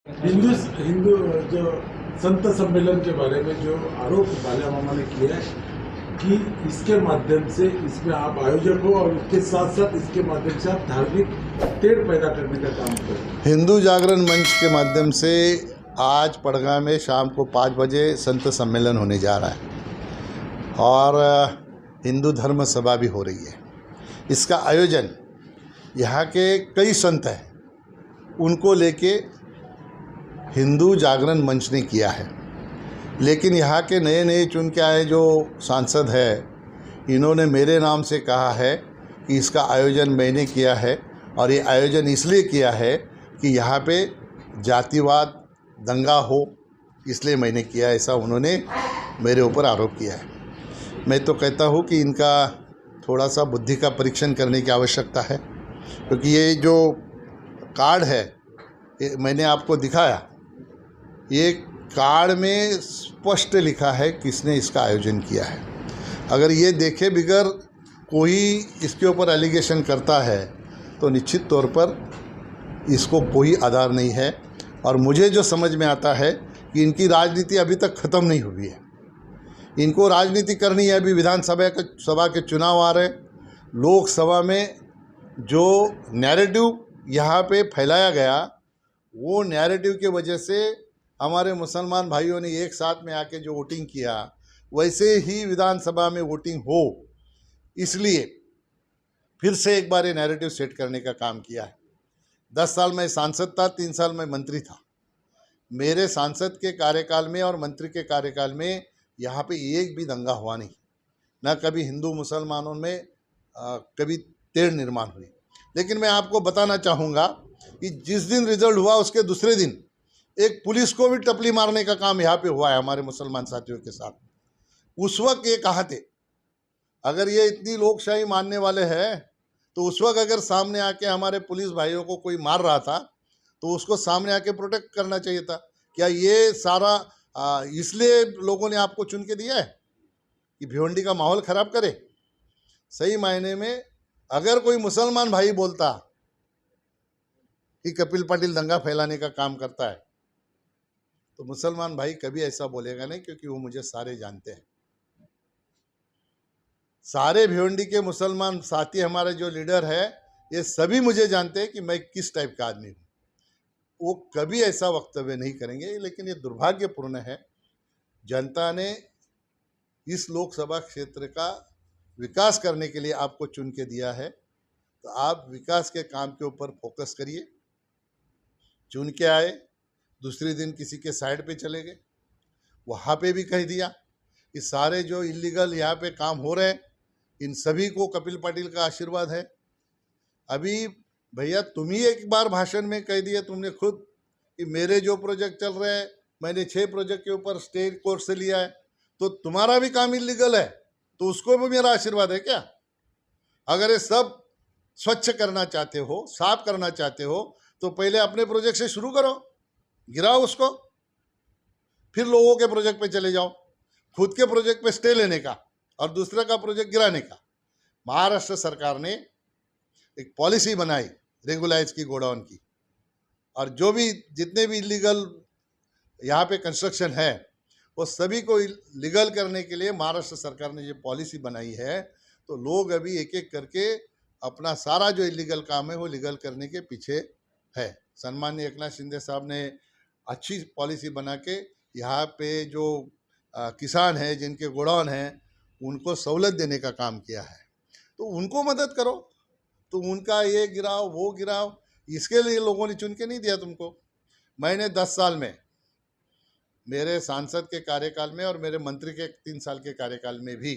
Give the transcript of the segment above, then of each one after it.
हिंदू हिंदू जो संत सम्मेलन के बारे में जो आरोप बाला मामा ने किया है कि इसके माध्यम से इसमें आप आयोजक हो और इसके साथ साथ इसके माध्यम से आप धार्मिक तेड़ पैदा करने का काम करें। हिंदू जागरण मंच के माध्यम से आज पड़गा में शाम को 5 बजे संत सम्मेलन होने जा रहा है और हिंदू धर्म सभा भी हो रही है। इसका आयोजन यहाँ के कई संत हैं उनको लेके हिंदू जागरण मंच ने किया है, लेकिन यहाँ के नए नए चुन के आए जो सांसद हैं इन्होंने मेरे नाम से कहा है कि इसका आयोजन मैंने किया है और ये आयोजन इसलिए किया है कि यहाँ पे जातिवाद दंगा हो, इसलिए मैंने किया, ऐसा उन्होंने मेरे ऊपर आरोप किया है। मैं तो कहता हूँ कि इनका थोड़ा सा बुद्धि का परीक्षण करने की आवश्यकता है, क्योंकि ये जो कार्ड है ये मैंने आपको दिखाया, ये कार्ड में स्पष्ट लिखा है किसने इसका आयोजन किया है। अगर ये देखे बिगर कोई इसके ऊपर एलिगेशन करता है तो निश्चित तौर पर इसको कोई आधार नहीं है। और मुझे जो समझ में आता है कि इनकी राजनीति अभी तक ख़त्म नहीं हुई है, इनको राजनीति करनी है। अभी सभा के चुनाव आ रहे, लोकसभा में जो नैरेटिव यहाँ पे फैलाया गया वो नैरेटिव की वजह से हमारे मुसलमान भाइयों ने एक साथ में आके जो वोटिंग किया वैसे ही विधानसभा में वोटिंग हो, इसलिए फिर से एक बार ये नैरेटिव सेट करने का काम किया है। 10 साल मैं सांसद था, 3 साल मैं मंत्री था। मेरे सांसद के कार्यकाल में और मंत्री के कार्यकाल में यहाँ पे एक भी दंगा हुआ नहीं, ना कभी हिंदू मुसलमानों में कभी तेड़ निर्माण हुई। लेकिन मैं आपको बताना चाहूँगा कि जिस दिन रिजल्ट हुआ उसके दूसरे दिन एक पुलिस को भी टपली मारने का काम यहाँ पे हुआ है हमारे मुसलमान साथियों के साथ। उस वक्त ये कहाँ थे? अगर ये इतनी लोकशाही मानने वाले हैं तो उस वक्त अगर सामने आके हमारे पुलिस भाइयों को कोई मार रहा था तो उसको सामने आके प्रोटेक्ट करना चाहिए था। क्या ये सारा इसलिए लोगों ने आपको चुन के दिया है कि भिवंडी का माहौल ख़राब करे? सही मायने में अगर कोई मुसलमान भाई बोलता कि कपिल पाटिल दंगा फैलाने का काम करता है तो मुसलमान भाई कभी ऐसा बोलेगा नहीं, क्योंकि वो मुझे सारे जानते हैं। सारे भिवंडी के मुसलमान साथी हमारे जो लीडर है ये सभी मुझे जानते हैं कि मैं किस टाइप का आदमी हूँ। वो कभी ऐसा वक्तव्य नहीं करेंगे। लेकिन ये दुर्भाग्यपूर्ण है, जनता ने इस लोकसभा क्षेत्र का विकास करने के लिए आपको चुन के दिया है, तो आप विकास के काम के ऊपर फोकस करिए। चुन के आए, दूसरे दिन किसी के साइड पे चले गए, वहाँ पे भी कह दिया कि सारे जो इलीगल यहाँ पे काम हो रहे हैं इन सभी को कपिल पाटिल का आशीर्वाद है। अभी भैया तुम ही एक बार भाषण में कह दिया तुमने खुद कि मेरे जो प्रोजेक्ट चल रहे हैं मैंने 6 प्रोजेक्ट के ऊपर स्टेट कोर्ट से लिया है, तो तुम्हारा भी काम इलीगल है तो उसको भी मेरा आशीर्वाद है क्या? अगर ये सब स्वच्छ करना चाहते हो, साफ करना चाहते हो, तो पहले अपने प्रोजेक्ट से शुरू करो, गिराओ उसको, फिर लोगों के प्रोजेक्ट पे चले जाओ। खुद के प्रोजेक्ट पे स्टे लेने का और दूसरे का प्रोजेक्ट गिराने का। महाराष्ट्र सरकार ने एक पॉलिसी बनाई रेगुलाइज की गोडाउन की, और जो भी जितने भी इलीगल यहाँ पे कंस्ट्रक्शन है वो सभी को लीगल करने के लिए महाराष्ट्र सरकार ने जो पॉलिसी बनाई है, तो लोग अभी एक एक करके अपना सारा जो इलीगल काम है वो लीगल करने के पीछे है। सम्माननीय एकनाथ शिंदे साहब ने अच्छी पॉलिसी बना के यहाँ पे जो किसान हैं जिनके गोडाउन हैं उनको सहूलत देने का काम किया है, तो उनको मदद करो। तो उनका ये गिराओ वो गिराओ, इसके लिए लोगों ने चुन के नहीं दिया तुमको। मैंने 10 साल में, मेरे सांसद के कार्यकाल में और मेरे मंत्री के 3 साल के कार्यकाल में भी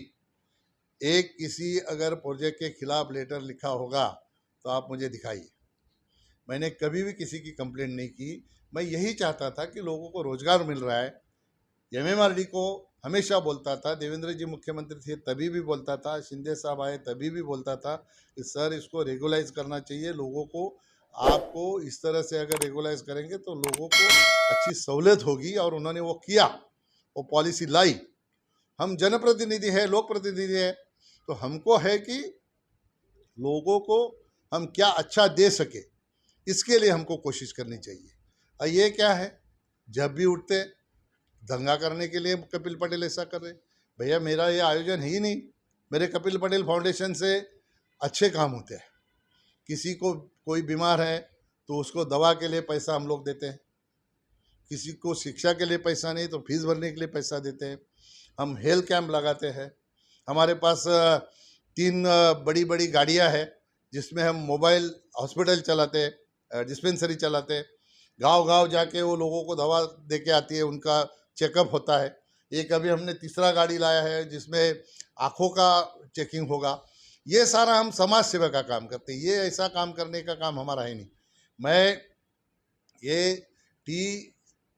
एक किसी अगर प्रोजेक्ट के खिलाफ लेटर लिखा होगा तो आप मुझे दिखाइए। मैंने कभी भी किसी की कंप्लेंट नहीं की। मैं यही चाहता था कि लोगों को रोज़गार मिल रहा है। MMRD को हमेशा बोलता था, देवेंद्र जी मुख्यमंत्री थे तभी भी बोलता था, शिंदे साहब आए तभी भी बोलता था कि सर इसको रेगुलाइज करना चाहिए लोगों को। आपको इस तरह से अगर रेगुलाइज करेंगे तो लोगों को अच्छी सहूलत होगी, और उन्होंने वो किया, वो पॉलिसी लाई। हम जनप्रतिनिधि हैं, लोक प्रतिनिधि हैं, तो हमको है कि लोगों को हम क्या अच्छा दे सके, इसके लिए हमको कोशिश करनी चाहिए। और ये क्या है, जब भी उठते दंगा करने के लिए कपिल पटेल ऐसा कर रहे। भैया मेरा ये आयोजन है ही नहीं। मेरे कपिल पटेल फाउंडेशन से अच्छे काम होते हैं। किसी को कोई बीमार है तो उसको दवा के लिए पैसा हम लोग देते हैं, किसी को शिक्षा के लिए पैसा नहीं तो फीस भरने के लिए पैसा देते हैं। हम हेल्थ कैंप लगाते हैं। हमारे पास 3 बड़ी बड़ी गाड़ियां हैं जिसमें हम मोबाइल हॉस्पिटल चलाते हैं, डिस्पेंसरी चलाते हैं। गांव-गांव जाके वो लोगों को दवा दे के आती है, उनका चेकअप होता है। एक अभी हमने तीसरा गाड़ी लाया है जिसमें आँखों का चेकिंग होगा। ये सारा हम समाज सेवा का काम करते हैं। ये ऐसा काम करने का काम हमारा है नहीं। मैं ये टी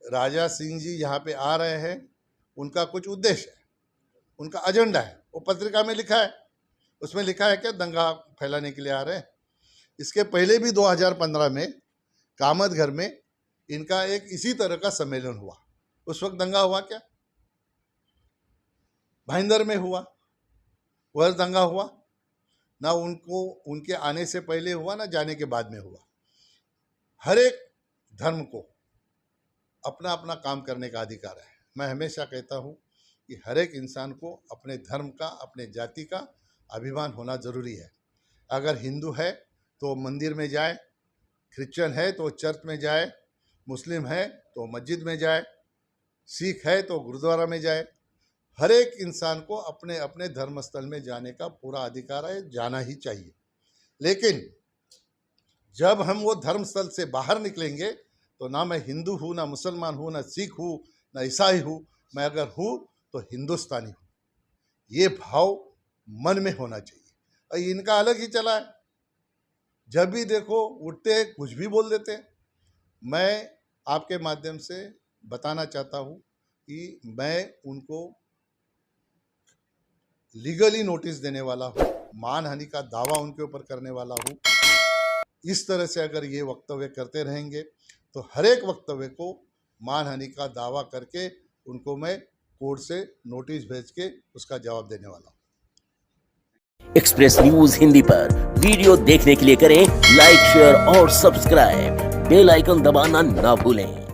राजा सिंह जी यहाँ पे आ रहे हैं, उनका कुछ उद्देश्य है, उनका एजेंडा है। वो पत्रिका में लिखा है, उसमें लिखा है कि दंगा फैलाने के लिए आ रहे हैं। इसके पहले भी 2015 में कामतघर में इनका एक इसी तरह का सम्मेलन हुआ। उस वक्त दंगा हुआ क्या? भाईंदर में हुआ, वह दंगा हुआ ना, उनको उनके आने से पहले हुआ ना जाने के बाद में हुआ। हर एक धर्म को अपना अपना काम करने का अधिकार है। मैं हमेशा कहता हूँ कि हर एक इंसान को अपने धर्म का, अपने जाति का अभिमान होना ज़रूरी है। अगर हिंदू है तो मंदिर में जाए, क्रिश्चियन है तो चर्च में जाए, मुस्लिम है तो मस्जिद में जाए, सिख है तो गुरुद्वारा में जाए। हर एक इंसान को अपने अपने धर्मस्थल में जाने का पूरा अधिकार है, जाना ही चाहिए। लेकिन जब हम वो धर्मस्थल से बाहर निकलेंगे तो ना मैं हिंदू हूँ, ना मुसलमान हूँ, ना सिख हूँ, ना ईसाई हूँ, मैं अगर हूँ तो हिंदुस्तानी हूँ। ये भाव मन में होना चाहिए। और इनका अलग ही चला है, जब भी देखो उठते हैं कुछ भी बोल देते हैं। मैं आपके माध्यम से बताना चाहता हूँ कि मैं उनको लीगली नोटिस देने वाला हूँ, मानहानि का दावा उनके ऊपर करने वाला हूँ। इस तरह से अगर ये वक्तव्य करते रहेंगे तो हर एक वक्तव्य को मानहानि का दावा करके उनको मैं कोर्ट से नोटिस भेज के उसका जवाब देने वाला हूँ। एक्सप्रेस न्यूज हिंदी पर वीडियो देखने के लिए करें लाइक, शेयर और सब्सक्राइब। बेल आइकन दबाना ना भूलें।